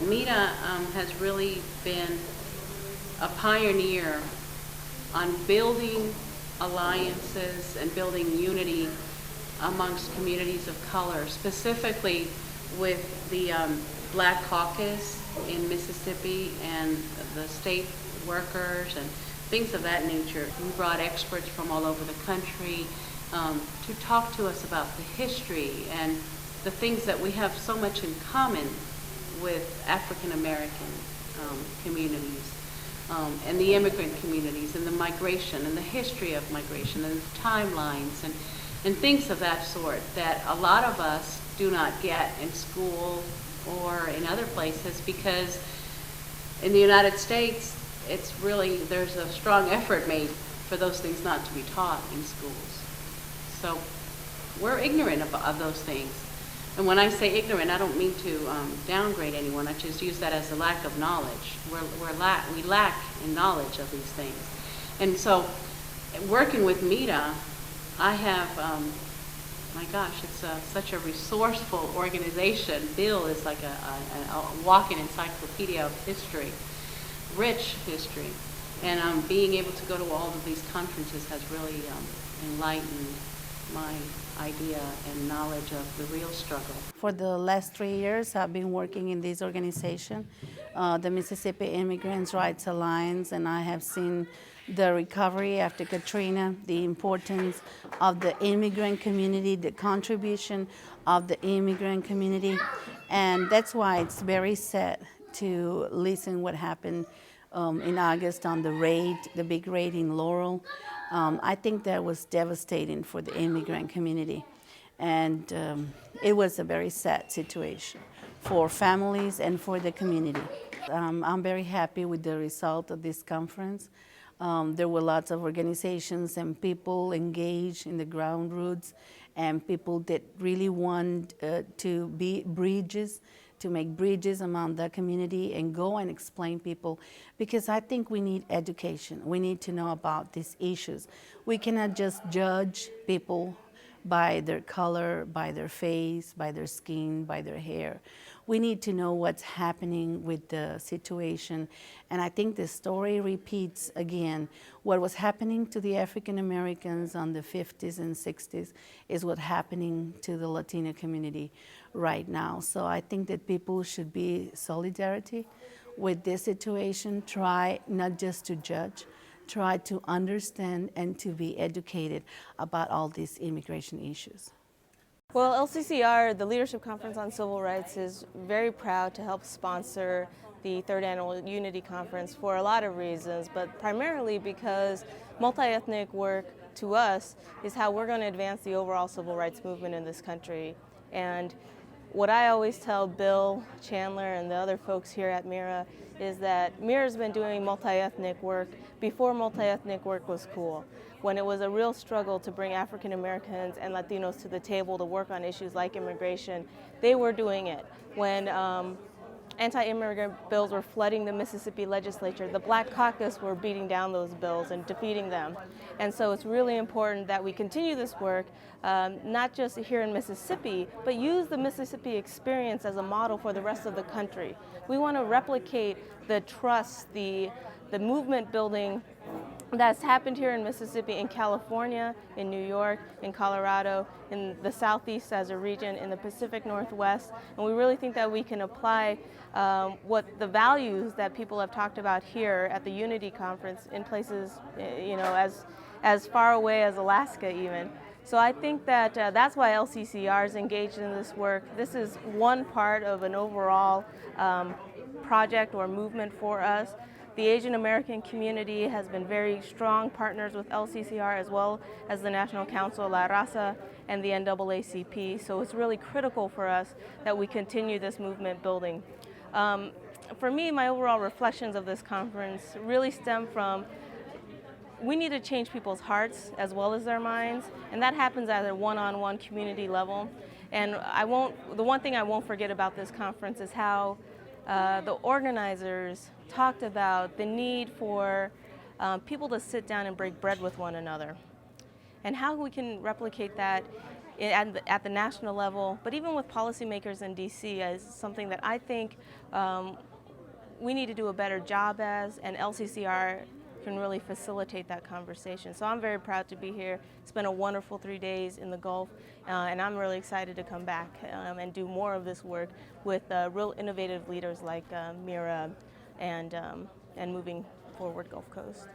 Mira has really been a pioneer on building alliances and building unity amongst communities of color, specifically with the Black Caucus in Mississippi and the state workers and things of that nature. We brought experts from all over the country to talk to us about the history and the things that we have so much in common with African American communities and the immigrant communities and the migration and the history of migration and timelines and things of that sort that a lot of us do not get in school or in other places, because in the United States it's really, there's a strong effort made for those things not to be taught in schools. So we're ignorant of those things. And when I say ignorant, I don't mean to downgrade anyone. I just use that as a lack of knowledge. We lack in knowledge of these things. And so, working with Mira, I have, my gosh, it's such a resourceful organization. Bill is like a walking encyclopedia of history, rich history. And being able to go to all of these conferences has really enlightened my idea and knowledge of the real struggle. For the last 3 years, I've been working in this organization, the Mississippi Immigrants' Rights Alliance, and I have seen the recovery after Katrina, the importance of the immigrant community, the contribution of the immigrant community, and that's why it's very sad to listen what happened in August on the big raid in Laurel. I think that was devastating for the immigrant community. And it was a very sad situation for families and for the community. I'm very happy with the result of this conference. There were lots of organizations and people engaged in the ground roots, and people that really want to be bridges, to make bridges among the community and go and explain people, because I think we need education. We need to know about these issues. We cannot just judge people by their color, by their face, by their skin, by their hair. We need to know what's happening with the situation. And I think the story repeats again. What was happening to the African Americans on the 50s and 60s is what's happening to the Latino community right now. So I think that people should be solidarity with this situation, try not just to judge, try to understand and to be educated about all these immigration issues. Well, LCCR, the Leadership Conference on Civil Rights, is very proud to help sponsor the third annual Unity Conference for a lot of reasons, but primarily because multi-ethnic work to us is how we're going to advance the overall civil rights movement in this country. And what I always tell Bill, Chandler, and the other folks here at Mira is that Mira's been doing multi-ethnic work before multi-ethnic work was cool, when it was a real struggle to bring African Americans and Latinos to the table to work on issues like immigration. They were doing it. When anti-immigrant bills were flooding the Mississippi legislature, the Black Caucus were beating down those bills and defeating them. And so it's really important that we continue this work, not just here in Mississippi, but use the Mississippi experience as a model for the rest of the country. We want to replicate the trust, the movement building that's happened here in Mississippi, in California, in New York, in Colorado, in the Southeast as a region, in the Pacific Northwest. And we really think that we can apply what the values that people have talked about here at the Unity Conference in places, as far away as Alaska even. So I think that that's why LCCR is engaged in this work. This is one part of an overall project or movement for us. The Asian American community has been very strong partners with LCCR, as well as the National Council La Raza and the NAACP. So it's really critical for us that we continue this movement building. For me, my overall reflections of this conference really stem from we need to change people's hearts as well as their minds, and that happens at a one-on-one community level. And the one thing I won't forget about this conference is how the organizers talked about the need for people to sit down and break bread with one another, and how we can replicate that at the national level, but even with policymakers in DC, is something that I think we need to do a better job as, and LCCR can really facilitate that conversation. So I'm very proud to be here. It's been a wonderful 3 days in the Gulf, and I'm really excited to come back and do more of this work with real innovative leaders like Mira and moving forward Gulf Coast.